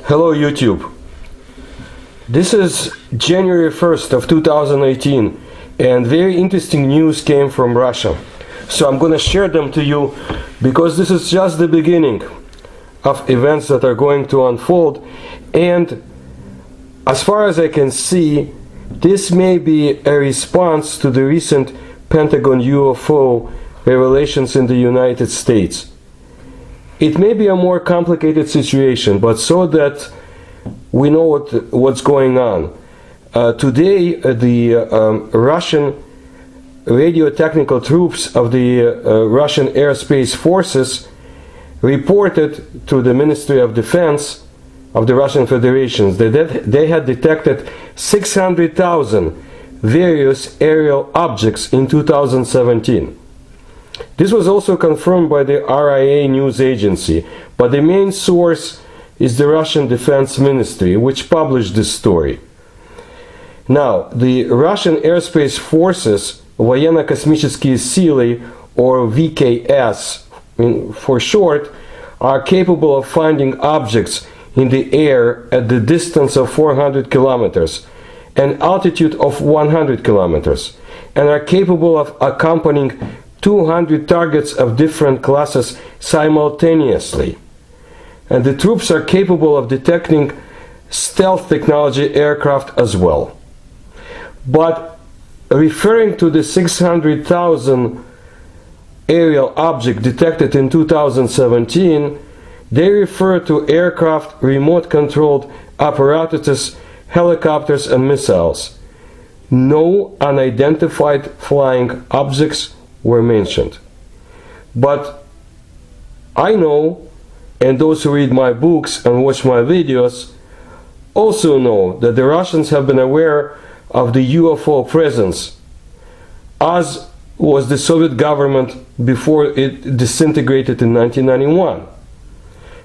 Hello YouTube. This is January 1st of 2018 and very interesting news came from Russia. So I'm going to share them to you because this is just the beginning of events that are going to unfold, and as far as I can see, this may be a response to the recent Pentagon UFO revelations in the United States. It may be a more complicated situation, but so that we know what's going on. Today, the Russian radio-technical troops of the Russian Aerospace Forces reported to the Ministry of Defense of the Russian Federation that they had detected 600,000 various aerial objects in 2017. This was also confirmed by the RIA news agency, but the main source is the Russian Defense Ministry, which published this story. Now, the Russian Aerospace Forces, Военно-космические силы, or VKS for short, are capable of finding objects in the air at the distance of 400 kilometers and altitude of 100 kilometers, and are capable of accompanying 200 targets of different classes simultaneously. And the troops are capable of detecting stealth technology aircraft as well. But referring to the 600,000 aerial object detected in 2017, they refer to aircraft, remote-controlled apparatuses, helicopters and missiles. No unidentified flying objects were mentioned. But I know, and those who read my books and watch my videos also know, that the Russians have been aware of the UFO presence, as was the Soviet government before it disintegrated in 1991.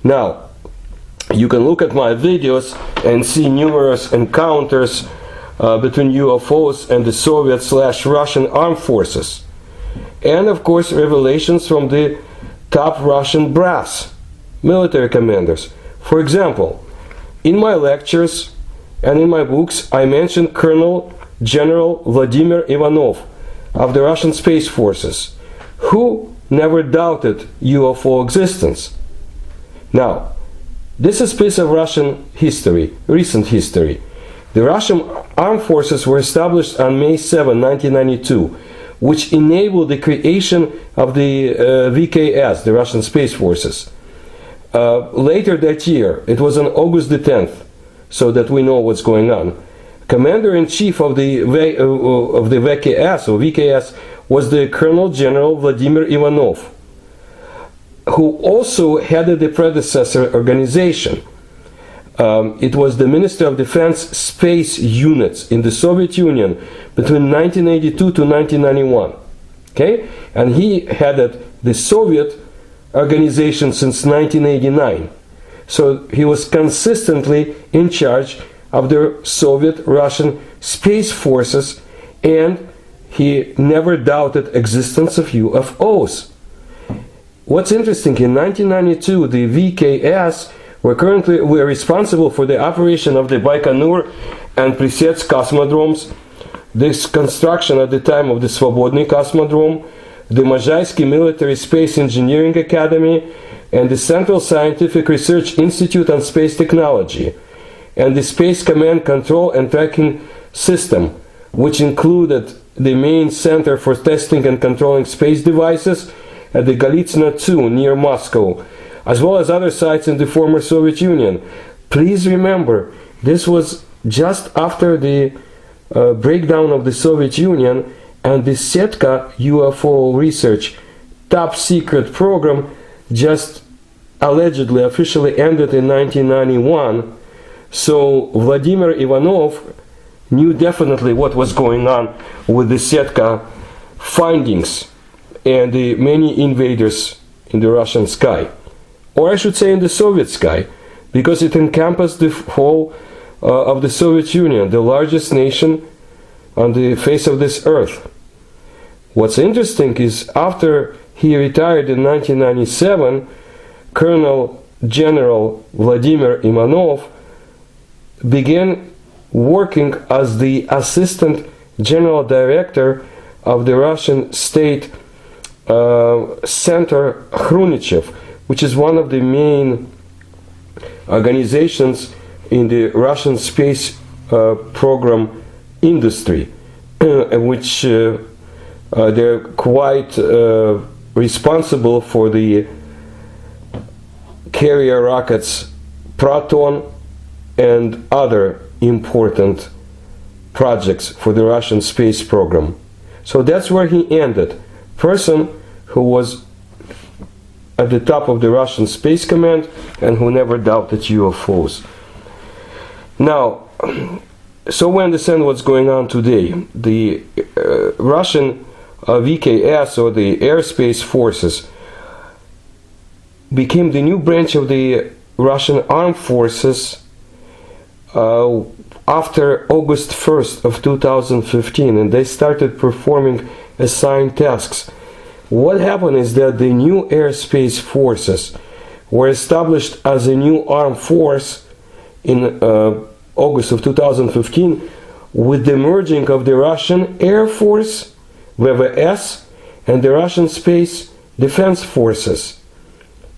Now, you can look at my videos and see numerous encounters between UFOs and the Soviet/Russian armed forces. And of course revelations from the top Russian brass, military commanders. For example, in my lectures and in my books I mentioned Colonel General Vladimir Ivanov of the Russian Space Forces, who never doubted UFO existence. Now, this is a piece of Russian history, recent history. The Russian armed forces were established on May 7, 1992, which enabled the creation of the VKS, the Russian Space Forces. Later that year, it was on August the 10th, so that we know what's going on. Commander-in-Chief of the VKS, or VKS, was the Colonel General Vladimir Ivanov, who also headed the predecessor organization. It was the Ministry of Defense Space Units in the Soviet Union between 1982 to 1991. Okay? And he headed the Soviet organization since 1989. So he was consistently in charge of the Soviet-Russian Space Forces, and he never doubted existence of UFOs. What's interesting, in 1992, the VKS were responsible for the operation of the Baikonur and Prisets cosmodromes, this construction at the time of the Svobodny Cosmodrome, the Можайский Military Space Engineering Academy, and the Central Scientific Research Institute on Space Technology, and the Space Command Control and Tracking System, which included the main center for testing and controlling space devices at the Golitsyn 2 near Moscow, as well as other sites in the former Soviet Union. Please remember, this was just after the breakdown of the Soviet Union, and the Setka UFO research top secret program just allegedly officially ended in 1991. So Vladimir Ivanov knew definitely what was going on with the Setka findings and the many invaders in the Russian sky. Or I should say in the Soviet sky, because it encompassed the whole of the Soviet Union, the largest nation on the face of this earth. What's interesting is after he retired in 1997, Colonel General Vladimir Ivanov began working as the assistant general director of the Russian state center Khrushchev, which is one of the main organizations in the Russian space program industry, which they're quite responsible for the carrier rockets Proton and other important projects for the Russian space program. So that's where he ended. Person who was at the top of the Russian Space Command and who never doubted UFOs. Now, so we understand what's going on today. The Russian VKS, or the Aerospace Forces, became the new branch of the Russian Armed Forces after August 1st of 2015, and they started performing assigned tasks. What happened is that the new Aerospace Forces were established as a new armed force in August of 2015 with the merging of the Russian Air Force, VVS, and the Russian Space Defense Forces,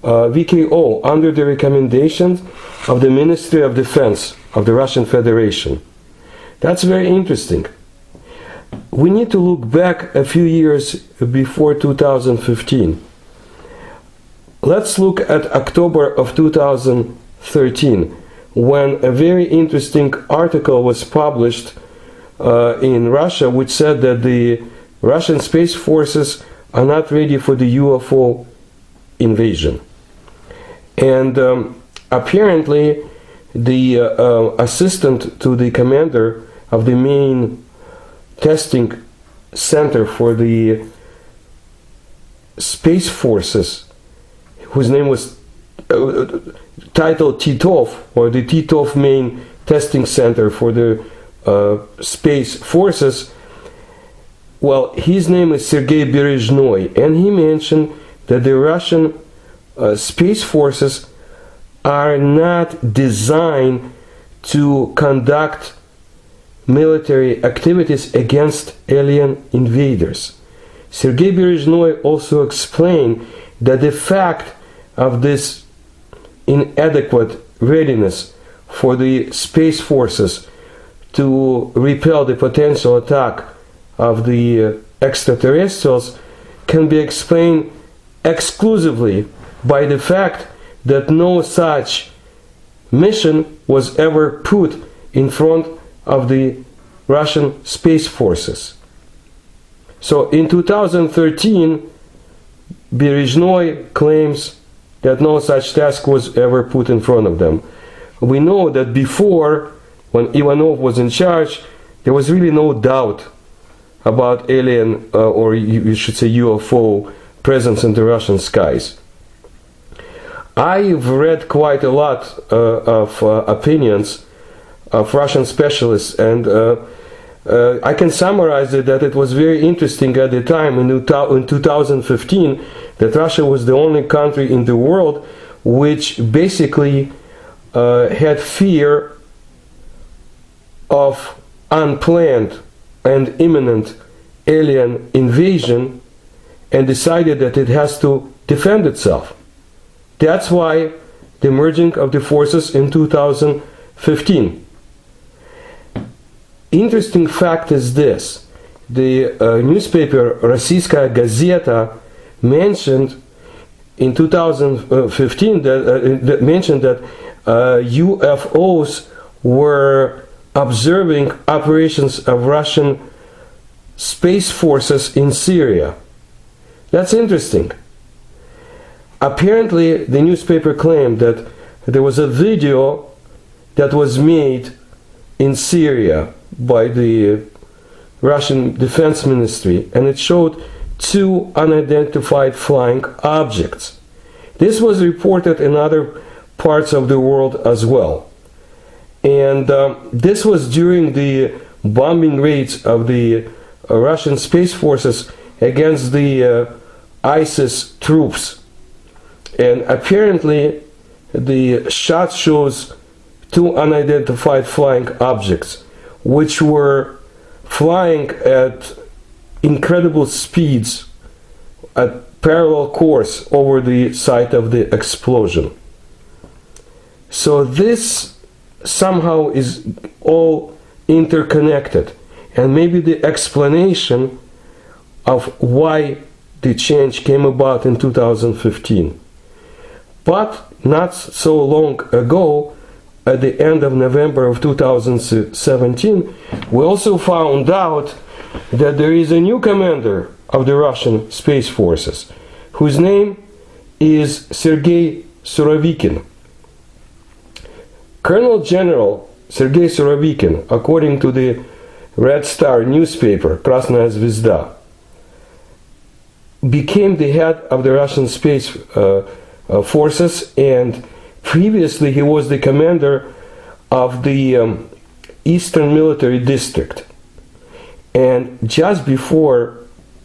VKO, under the recommendations of the Ministry of Defense of the Russian Federation. That's very interesting. We need to look back a few years before 2015. Let's look at October of 2013, when a very interesting article was published in Russia, which said that the Russian Space Forces are not ready for the UFO invasion. And apparently the assistant to the commander of the main testing center for the Space Forces, whose name was titled Titov, or the Titov main testing center for the Space Forces, well, his name is Sergei Berezhnoy, and he mentioned that the Russian Space Forces are not designed to conduct military activities against alien invaders. Sergei Berezhnoy also explained that the fact of this inadequate readiness for the Space Forces to repel the potential attack of the extraterrestrials can be explained exclusively by the fact that no such mission was ever put in front of the Russian Space Forces. So in 2013, Berezhnoy claims that no such task was ever put in front of them. We know that before, when Ivanov was in charge, there was really no doubt about alien, or you should say UFO, presence in the Russian skies. I've read quite a lot of opinions of Russian specialists, and I can summarize it that it was very interesting at the time in 2015 that Russia was the only country in the world which basically had fear of unplanned and imminent alien invasion and decided that it has to defend itself. That's why the merging of the forces in 2015. Interesting fact is this: the newspaper Российская газета mentioned in 2015 that mentioned that UFOs were observing operations of Russian space forces in Syria. That's interesting. Apparently, the newspaper claimed that there was a video that was made in Syria by the Russian Defense Ministry, and it showed two unidentified flying objects. This was reported in other parts of the world as well. And this was during the bombing raids of the Russian Space Forces against the ISIS troops. And apparently the shot shows two unidentified flying objects, which were flying at incredible speeds at parallel course over the site of the explosion. So this somehow is all interconnected, and maybe the explanation of why the change came about in 2015. But not so long ago, at the end of November of 2017, we also found out that there is a new commander of the Russian Space Forces, whose name is Sergei Surovikin. Colonel General Sergei Surovikin, according to the Red Star newspaper, Krasnaya Zvezda, became the head of the Russian Space Forces, and previously he was the commander of the Eastern Military District. And just before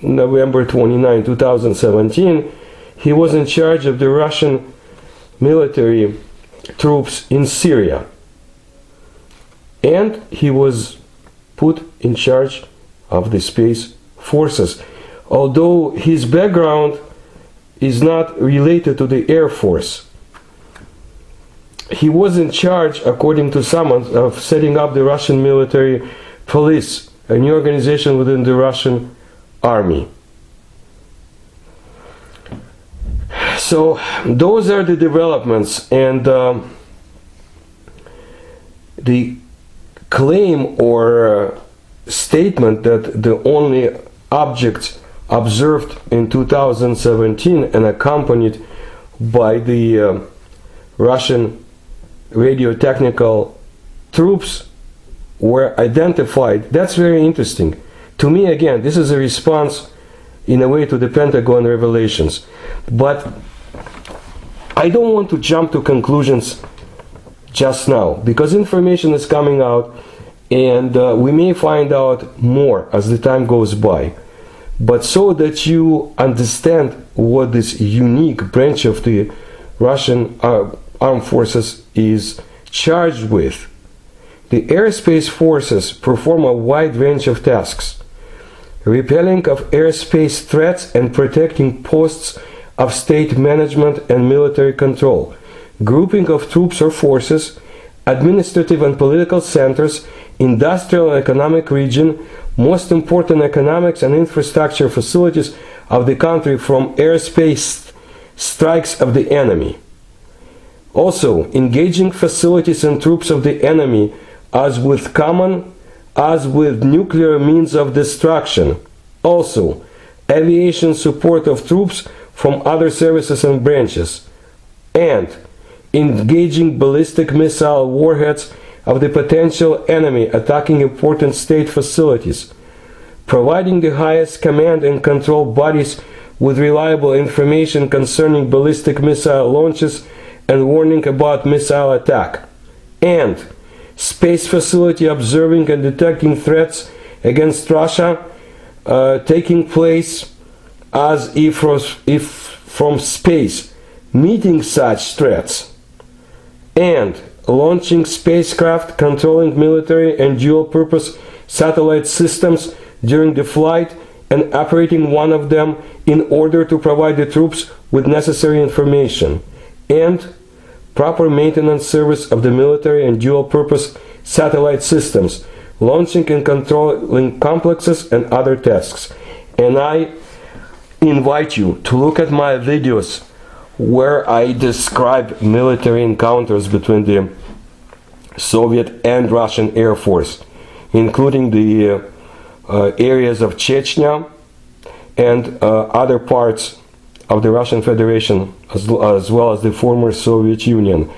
November 29, 2017, he was in charge of the Russian military troops in Syria. And he was put in charge of the Space Forces, although his background is not related to the Air Force. He was in charge, according to some, of setting up the Russian military police, a new organization within the Russian army. So those are the developments, and the claim or statement that the only objects observed in 2017 and accompanied by the Russian radiotechnical troops were identified, that's very interesting. To me, again, this is a response in a way to the Pentagon revelations. But I don't want to jump to conclusions just now, because information is coming out, and we may find out more as the time goes by. But so that you understand what this unique branch of the Russian armed forces is charged with, the Aerospace Forces perform a wide range of tasks: repelling of airspace threats and protecting posts of state management and military control, grouping of troops or forces, administrative and political centers, industrial and economic region, most important economics and infrastructure facilities of the country from airspace strikes of the enemy. Also, engaging facilities and troops of the enemy as with nuclear means of destruction. Also, aviation support of troops from other services and branches. And engaging ballistic missile warheads of the potential enemy attacking important state facilities, providing the highest command and control bodies with reliable information concerning ballistic missile launches and warning about missile attack, and space facility observing and detecting threats against Russia taking place as if from space, meeting such threats, and launching spacecraft controlling military and dual-purpose satellite systems during the flight and operating one of them in order to provide the troops with necessary information, and proper maintenance service of the military and dual-purpose satellite systems, launching and controlling complexes and other tasks. And I invite you to look at my videos where I describe military encounters between the Soviet and Russian Air Force, including the areas of Chechnya and other parts of the Russian Federation, as well as the former Soviet Union.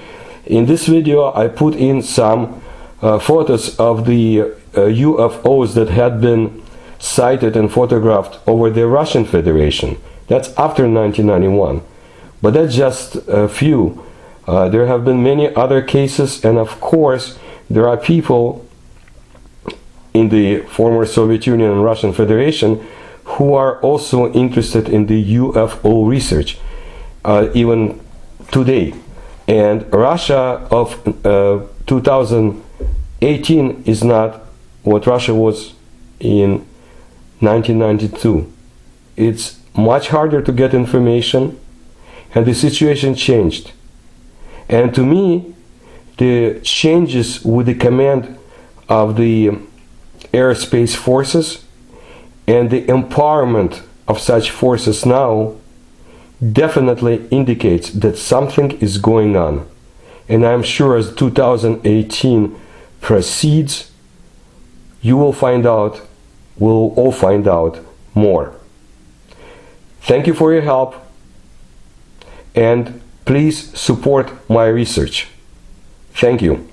In this video I put in some photos of the UFOs that had been sighted and photographed over the Russian Federation. That's after 1991. But that's just a few. There have been many other cases, and of course there are people in the former Soviet Union and Russian Federation who are also interested in the UFO research, even today. And Russia of 2018 is not what Russia was in 1992. It's much harder to get information, and the situation changed. And to me, the changes with the command of the Aerospace Forces and the empowerment of such forces now definitely indicates that something is going on. And I'm sure as 2018 proceeds, you will find out, we'll all find out more. Thank you for your help, and please support my research. Thank you.